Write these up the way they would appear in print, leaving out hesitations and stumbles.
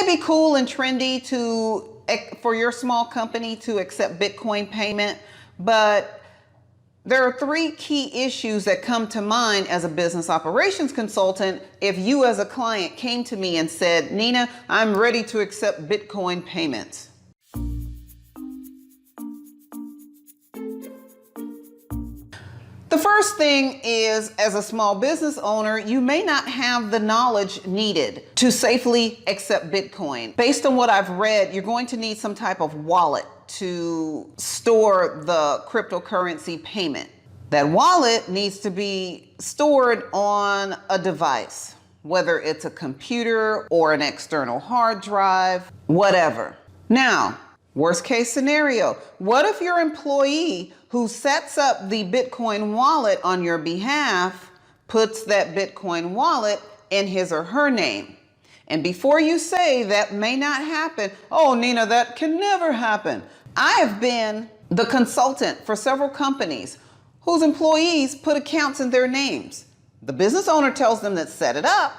be cool and trendy for your small company to accept Bitcoin payment, but there are three key issues that come to mind as a business operations consultant if you as a client came to me and said, Nina, I'm ready to accept Bitcoin payments. The first thing is, as a small business owner, you may not have the knowledge needed to safely accept Bitcoin. Based on what I've read, you're going to need some type of wallet to store the cryptocurrency payment. That wallet needs to be stored on a device, whether it's a computer or an external hard drive, whatever. Now, worst case scenario, what if your employee who sets up the Bitcoin wallet on your behalf puts that Bitcoin wallet in his or her name? And before you say that may not happen, oh, Nina, that can never happen. I have been the consultant for several companies whose employees put accounts in their names. The business owner tells them to set it up,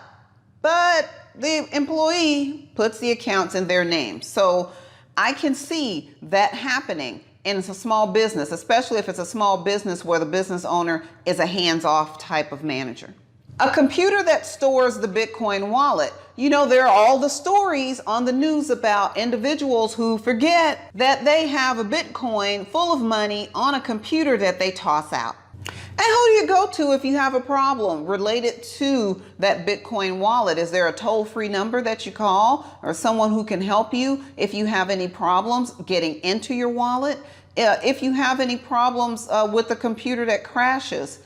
but the employee puts the accounts in their names. So I can see that happening in a small business, especially if it's a small business where the business owner is a hands-off type of manager. A computer that stores the Bitcoin wallet. You know, there are all the stories on the news about individuals who forget that they have a Bitcoin full of money on a computer that they toss out. And who do you go to if you have a problem related to that Bitcoin wallet? Is there a toll-free number that you call or someone who can help you if you have any problems getting into your wallet? If you have any problems with the computer that crashes,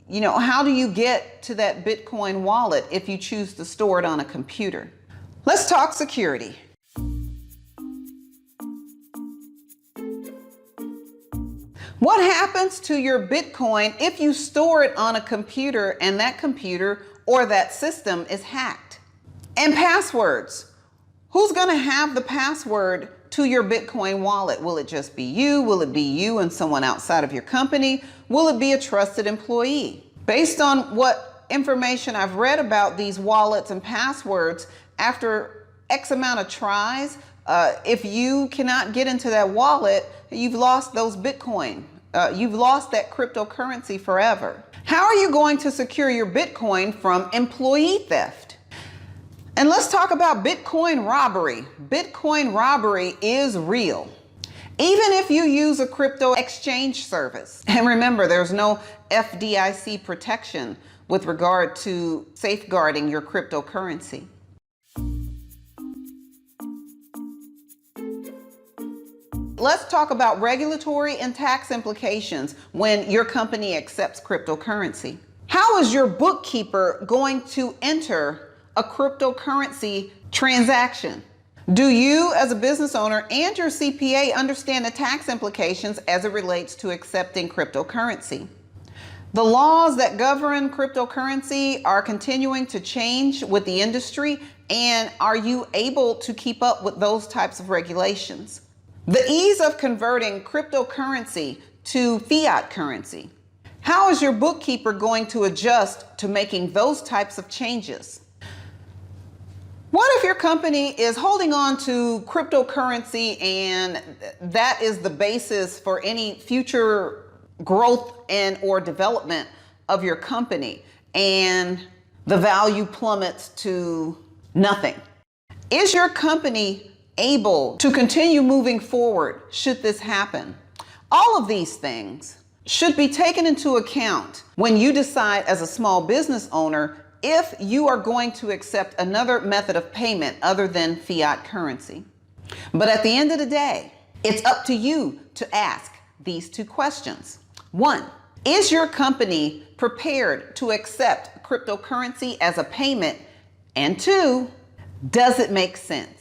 you know, how do you get to that Bitcoin wallet if you choose to store it on a computer? Let's talk security. What happens to your Bitcoin if you store it on a computer and that computer or that system is hacked? And passwords. Who's going to have the password to your Bitcoin wallet? Will it just be you? Will it be you and someone outside of your company? Will it be a trusted employee? Based on what information I've read about these wallets and passwords, after X amount of tries, if you cannot get into that wallet, you've lost those Bitcoin. You've lost that cryptocurrency forever. How are you going to secure your Bitcoin from employee theft? And let's talk about Bitcoin robbery. Bitcoin robbery is real. Even if you use a crypto exchange service. And remember, there's no FDIC protection with regard to safeguarding your cryptocurrency. Let's talk about regulatory and tax implications when your company accepts cryptocurrency. How is your bookkeeper going to enter a cryptocurrency transaction? Do you, as a business owner, and your CPA understand the tax implications as it relates to accepting cryptocurrency? The laws that govern cryptocurrency are continuing to change with the industry, and are you able to keep up with those types of regulations? The ease of converting cryptocurrency to fiat currency. How is your bookkeeper going to adjust to making those types of changes? What if your company is holding on to cryptocurrency and that is the basis for any future growth and or development of your company and the value plummets to nothing? Is your company able to continue moving forward should this happen? All of these things should be taken into account when you decide as a small business owner if you are going to accept another method of payment other than fiat currency. But at the end of the day, it's up to you to ask these two questions. 1, is your company prepared to accept cryptocurrency as a payment? And 2, does it make sense?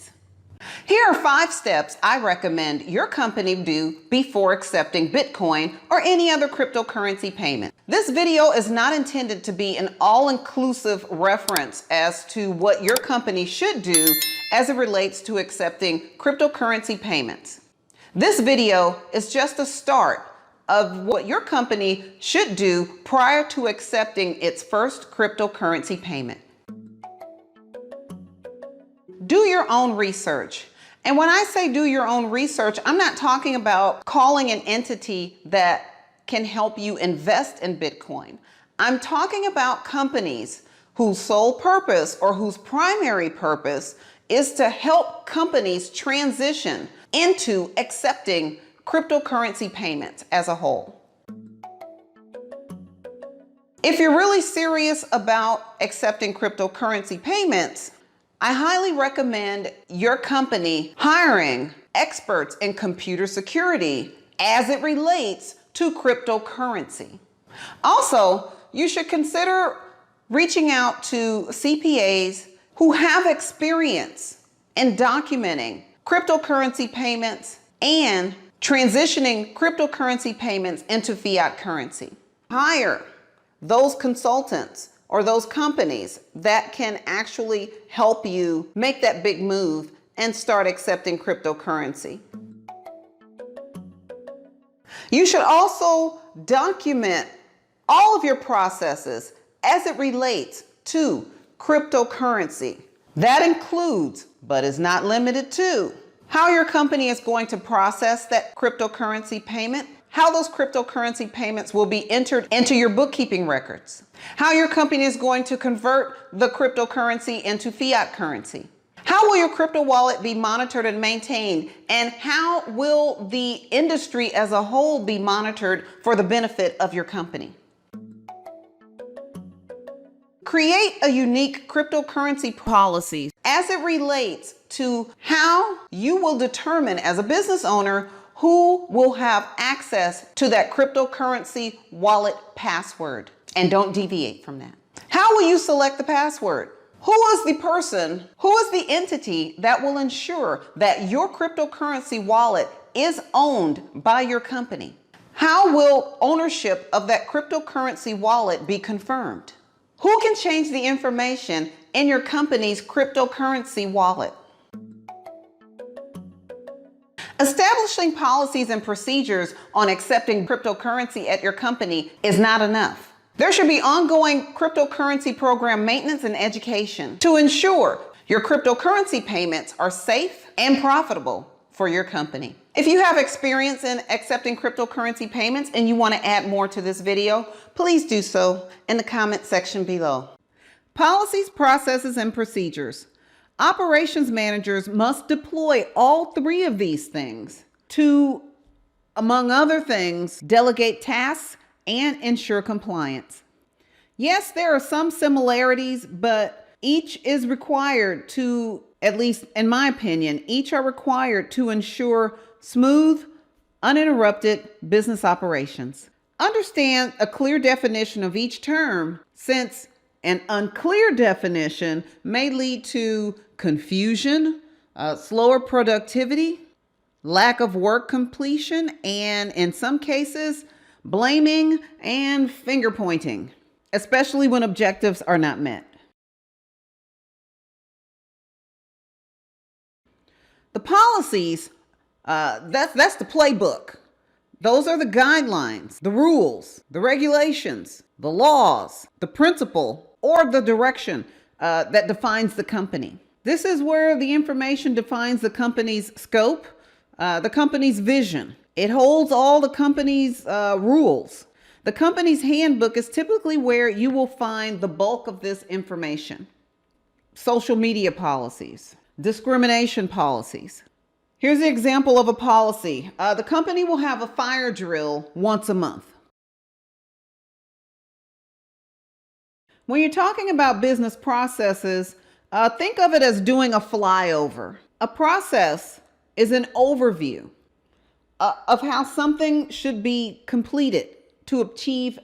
Here are 5 steps I recommend your company do before accepting Bitcoin or any other cryptocurrency payment. This video is not intended to be an all-inclusive reference as to what your company should do as it relates to accepting cryptocurrency payments. This video is just a start of what your company should do prior to accepting its first cryptocurrency payment. do your own research. And when I say do your own research, I'm not talking about calling an entity that can help you invest in Bitcoin. I'm talking about companies whose sole purpose or whose primary purpose is to help companies transition into accepting cryptocurrency payments as a whole. If you're really serious about accepting cryptocurrency payments, I highly recommend your company hiring experts in computer security as it relates to cryptocurrency. Also, you should consider reaching out to CPAs who have experience in documenting cryptocurrency payments and transitioning cryptocurrency payments into fiat currency. Hire those consultants or those companies that can actually help you make that big move and start accepting cryptocurrency. You should also document all of your processes as it relates to cryptocurrency. That includes, but is not limited to, how your company is going to process that cryptocurrency payment, how those cryptocurrency payments will be entered into your bookkeeping records, how your company is going to convert the cryptocurrency into fiat currency, how will your crypto wallet be monitored and maintained, and how will the industry as a whole be monitored for the benefit of your company. Create a unique cryptocurrency policy as it relates to how you will determine as a business owner who will have access to that cryptocurrency wallet password, and don't deviate from that. How will you select the password? Who is the person, who is the entity that will ensure that your cryptocurrency wallet is owned by your company? How will ownership of that cryptocurrency wallet be confirmed? Who can change the information in your company's cryptocurrency wallet? Establishing policies and procedures on accepting cryptocurrency at your company is not enough. There should be ongoing cryptocurrency program maintenance and education to ensure your cryptocurrency payments are safe and profitable for your company. If you have experience in accepting cryptocurrency payments and you want to add more to this video, please do so in the comment section below. Policies, processes, and procedures. Operations managers must deploy all three of these things to, among other things, delegate tasks and ensure compliance. Yes, there are some similarities, but each is required to, at least in my opinion, each are required to ensure smooth, uninterrupted business operations. Understand a clear definition of each term, since an unclear definition may lead to confusion, slower productivity, lack of work completion, and in some cases, blaming and finger pointing, especially when objectives are not met. The policies, that's the playbook. Those are the guidelines, the rules, the regulations, the laws, the principle, or the direction that defines the company. This is where the information defines the company's scope, the company's vision. It holds all the company's rules. The company's handbook is typically where you will find the bulk of this information. Social media policies, discrimination policies. Here's an example of a policy. The company will have a fire drill once a month. When you're talking about business processes, think of it as doing a flyover. A process is an overview of how something should be completed to achieve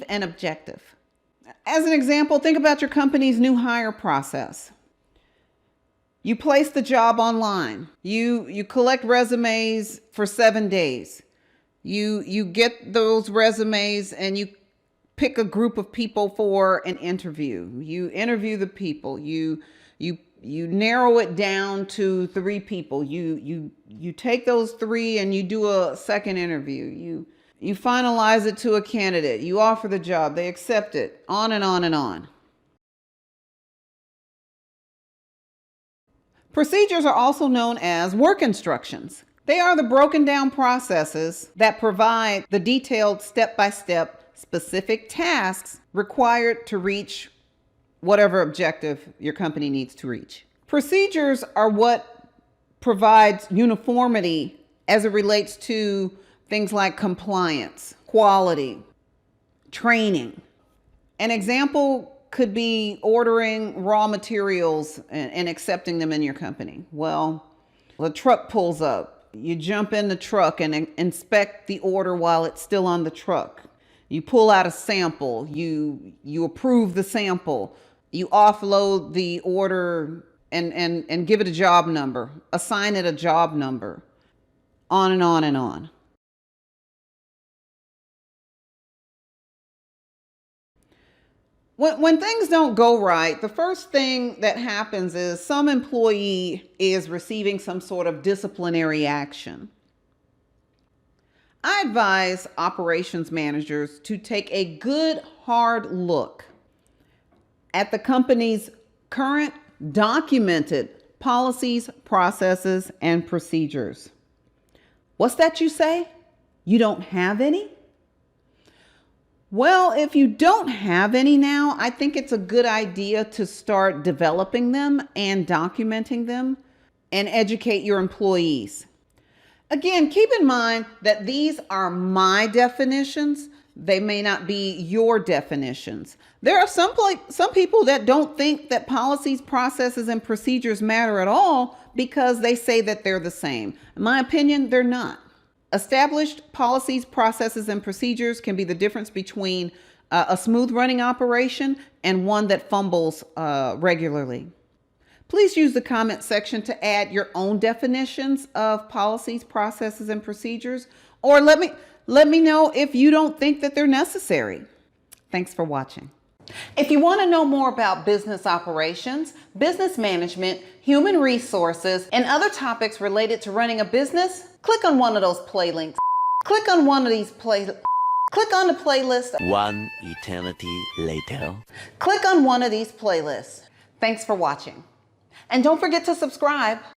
an objective. As an example, think about your company's new hire process. You place the job online. You collect resumes for 7 days. You get those resumes and you pick a group of people for an interview. You interview the people. You narrow it down to 3 people. You take those 3 and you do a second interview. You finalize it to a candidate. You offer the job. They accept it. On and on and on. Procedures are also known as work instructions. They are the broken down processes that provide the detailed step-by-step specific tasks required to reach whatever objective your company needs to reach. Procedures are what provides uniformity as it relates to things like compliance, quality, training. An example could be ordering raw materials and accepting them in your company. Well, the truck pulls up. You jump in the truck and inspect the order while it's still on the truck. You pull out a sample. You approve the sample. You offload the order and give it a job number. Assign it a job number. On and on and on. When things don't go right, the first thing that happens is some employee is receiving some sort of disciplinary action. I advise operations managers to take a good hard look at the company's current documented policies, processes, and procedures. What's that you say? You don't have any? Well, if you don't have any now, I think it's a good idea to start developing them and documenting them and educate your employees. Again, keep in mind that these are my definitions. They may not be your definitions. There are some people that don't think that policies, processes, and procedures matter at all because they say that they're the same. In my opinion, they're not. Established policies, processes, and procedures can be the difference between a smooth running operation and one that fumbles regularly. Please use the comment section to add your own definitions of policies, processes, and procedures, or let me know if you don't think that they're necessary. Thanks for watching. If you want to know more about business operations, business management, human resources, and other topics related to running a business, click on one of those play links. Click on one of these click on the playlist. One eternity later. Click on one of these playlists. Thanks for watching. And don't forget to subscribe.